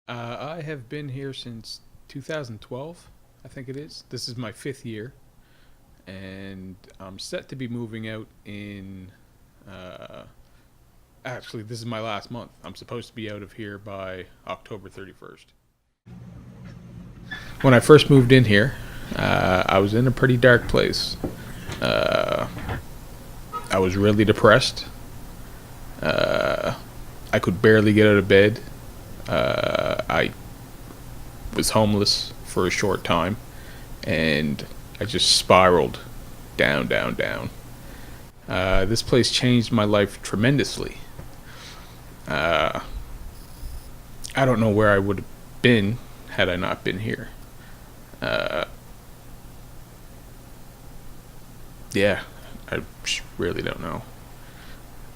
I have been here since 2012, I think it is. This is my fifth year, and I'm set to be moving out in. Uh, Actually, this is my last month. I'm supposed to be out of here by October 31st. When I first moved in here, I was in a pretty dark place. Uh, I was really depressed. Uh, I could barely get out of bed. I was homeless for a short time, and I just spiraled down, down, down. This place changed my life tremendously. Uh, I don't know where I would have been had I not been here. Uh, yeah, I really don't know.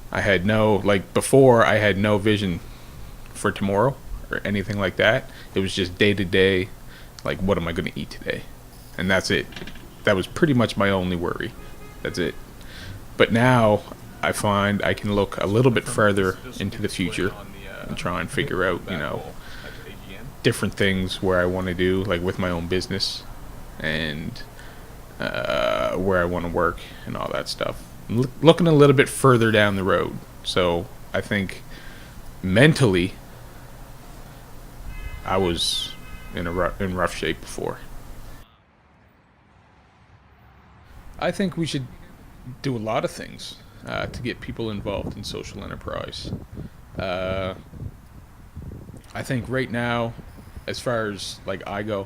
I had no, like, before, I had no vision for tomorrow or anything like that. It was just day to day, like, what am I going to eat today? And that's it. That was pretty much my only worry. That's it. But now I find I can look a little bit further into the future and try and figure out, different things where I want to do, like with my own business and where I want to work and all that stuff. Looking a little bit further down the road. So I think mentally I was in rough shape before. I think we should do a lot of things to get people involved in social enterprise. Uh, I think right now, as far as like I go,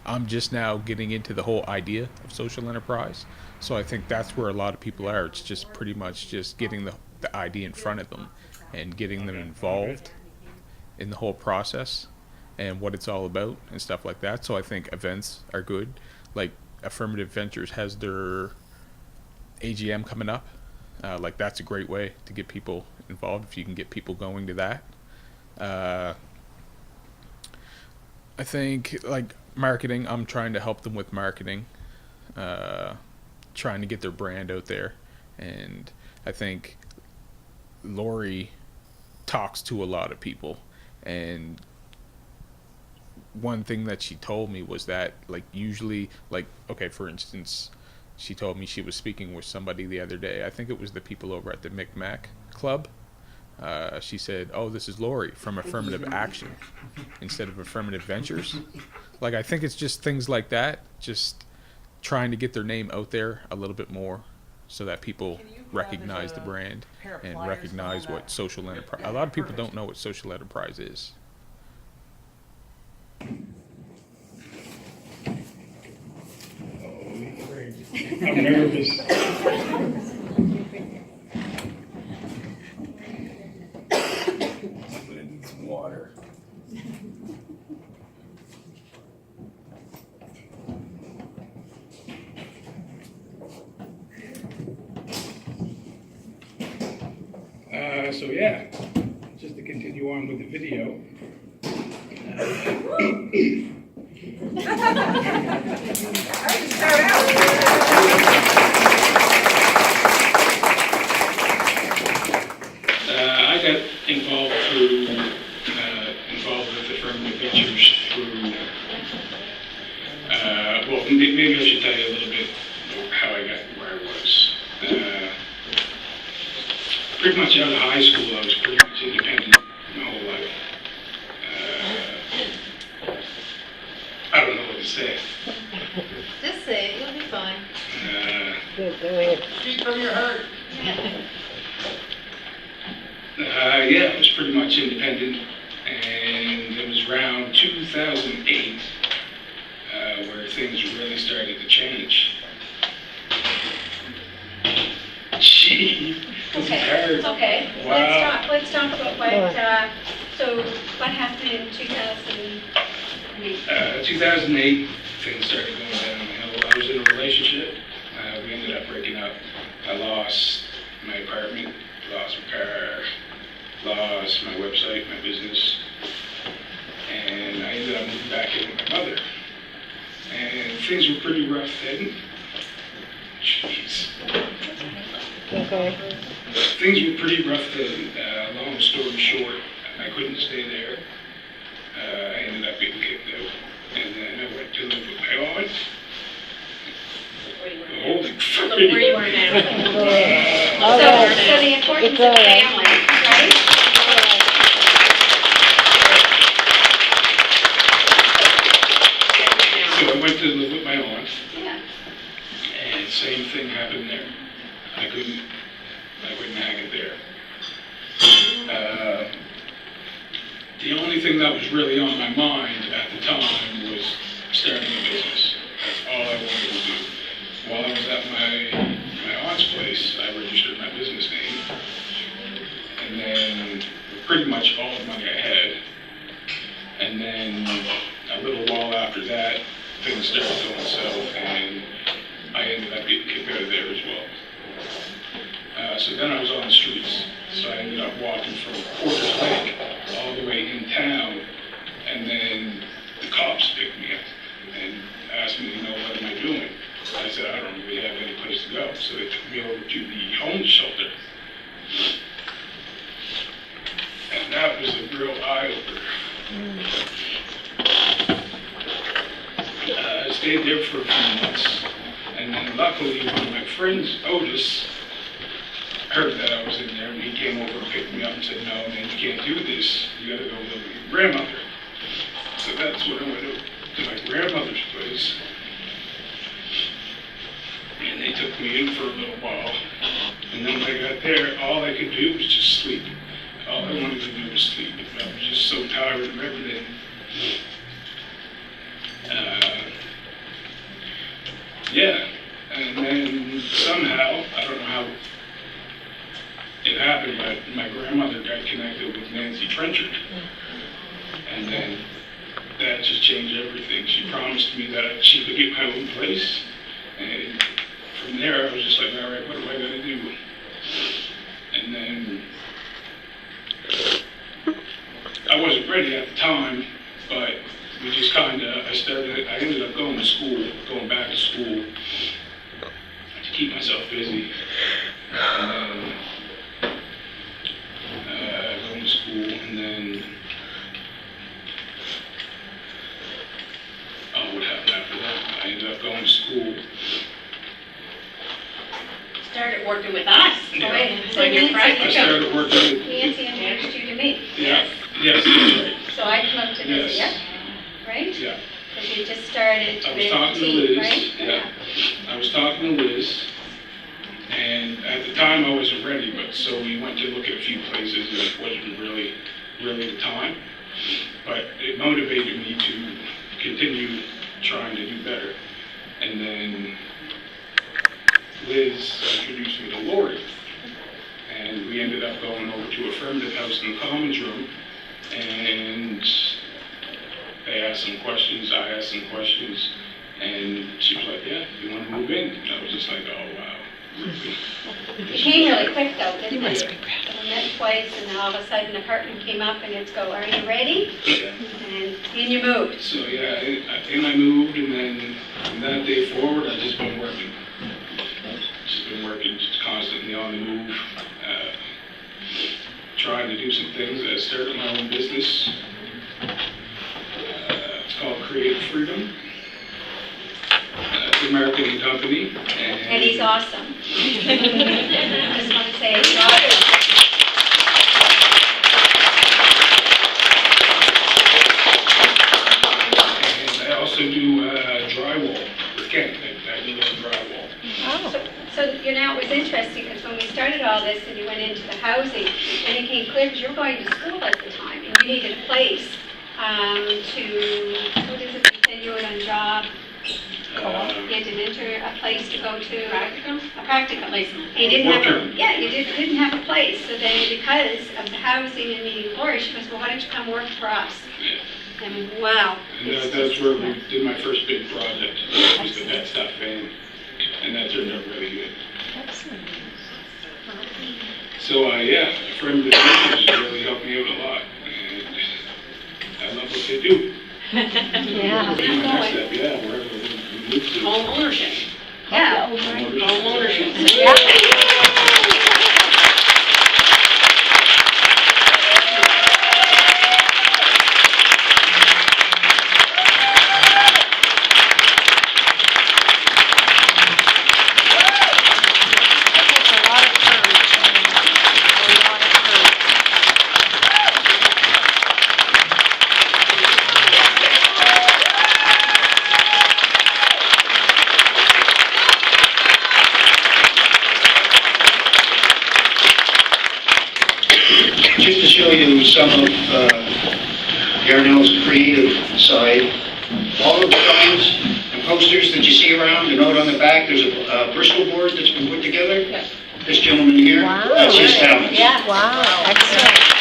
I'm just now getting into the whole idea of social enterprise. So I think that's where a lot of people are. It's just pretty much just getting the idea in front of them and getting them involved in the whole process and what it's all about and stuff like that. So I think events are good. Like Affirmative Ventures has their AGM coming up. Like that's a great way to get people involved if you can get people going to that. Uh, I think like marketing, I'm trying to help them with marketing, uh, trying to get their brand out there. And I think Lori talks to a lot of people. And one thing that she told me was that like usually like okay, for instance, she told me she was speaking with somebody the other day. I think it was the people over at the Mic Mac Club. She said, "Oh, this is Lori from Affirmative Action instead of Affirmative Ventures." Like I think it's just things like that, just trying to get their name out there a little bit more, so that people recognize the brand and recognize what social enterprise. A lot of people don't know what social enterprise is. I'm nervous. I'm gonna need some water. So yeah, just to continue on with the video. I got involved with Affirmative Ventures through, well, maybe I should tell you a little bit how I got where I was. Pretty much out of high school, I was pretty much independent my whole life. I don't know what to say. Just say it, you'll be fine. Speak from your heart. Yeah, I was pretty much independent, and it was around 2008 where things really started to change. Gee, this is hard. Okay. Wow. Let's talk about so what happened in 2008? 2008, things started going downhill. I was in a relationship. We ended up breaking up. I lost my apartment, lost my car, lost my website, my business, and I ended up moving back in with my mother. And things were pretty rough then. Jeez. Okay. Things were pretty rough then. Long story short, I couldn't stay there. I Holy Look where you are now. Oh, So, yeah. so the importance It's of all right. family, right? So I went to live with my aunt, Yeah. and same thing happened there. I couldn't hack it there. The only thing that was really on my mind at the time was starting a business. That's all I wanted to do. While I was at my aunt's place, I registered my business name, and then pretty much all the money I had. And then a little while after that, things started going south, and I ended up getting kicked out of there as well. So then I was on the streets. So I ended up walking from Porter's Lake all the way in town, and then the cops picked me up and asked me, what am I doing? I said, I don't really have any place to go. So they took me over to the homeless shelter. And that was a real eye-opener. I stayed there for a few months, and then luckily one of my friends, Otis, heard that I was in there, and he came over and picked me up and said, no, man, you can't do this. You gotta go live with your grandmother. So that's when I went to my grandmother's place. And they took me in for a little while. And then when I got there, all I could do was just sleep. All I wanted to do was sleep. I was just so tired of everything. Yeah. And then somehow, I don't know how it happened, but my grandmother got connected with Nancy Trenchard. And then that just changed everything. She promised me that she could get my own place. And from there, I was just like, all right, what do I gotta do? And then I wasn't ready at the time, but we just I ended up going back to school to keep myself busy. And then going to school, and then what happened after that? I ended up going to school. Started working with us. Yeah. So you're I practicing. started working with, Nancy introduced you to me. yeah, yes, that's right. So I come up to visit Yes. you, right? Yeah. Because you just started I was with talking to tea, Liz, right? yeah. I was talking to Liz, and at the time I wasn't ready, but so we went to look at a few places, and it wasn't really the time. But it motivated me to continue trying to do better. And then Liz introduced me to Lori, and we ended up going over to Affirmative House in the Commons room, and they asked some questions, I asked some questions, and she was like, yeah, you want to move in? And I was just like, oh, wow. It came really quick though, didn't it? Yeah. We met twice and then all of a sudden an apartment came up and it's go, are you ready? Yeah. And in you moved. So yeah, and I moved, and then from that day forward, I've just been working. Just constantly on the move, trying to do some things. I started my own business. It's called Creative Freedom. It's an American company. And he's awesome. I just want to say he's awesome. And I also do drywall with Ken. I do drywall. So, you know, it was interesting because when we started all this and you went into the housing, and it became clear because you were going to school at the time and you needed a place continue it on job. You had to enter a place to go to. Practicum? A practicum place. You didn't have Worker. you didn't have a place. So then because of the housing and meeting Lori, she goes, well, why don't you come work for us? Yeah. And wow. And that's where we did my first big project, was the Pet Stuff Van, and that turned out really good. So yeah, Affirmative has really helped me out a lot, and I love what they do. Yeah. That'll be my next step, yeah, wherever we move to. Home ownership. Yeah. Home ownership. you some of Yarnell's creative side. All of the signs and posters that you see around, the note on the back, there's a Bristol board that's been put together. This gentleman here, Wow. that's his talent. Yeah, wow, excellent.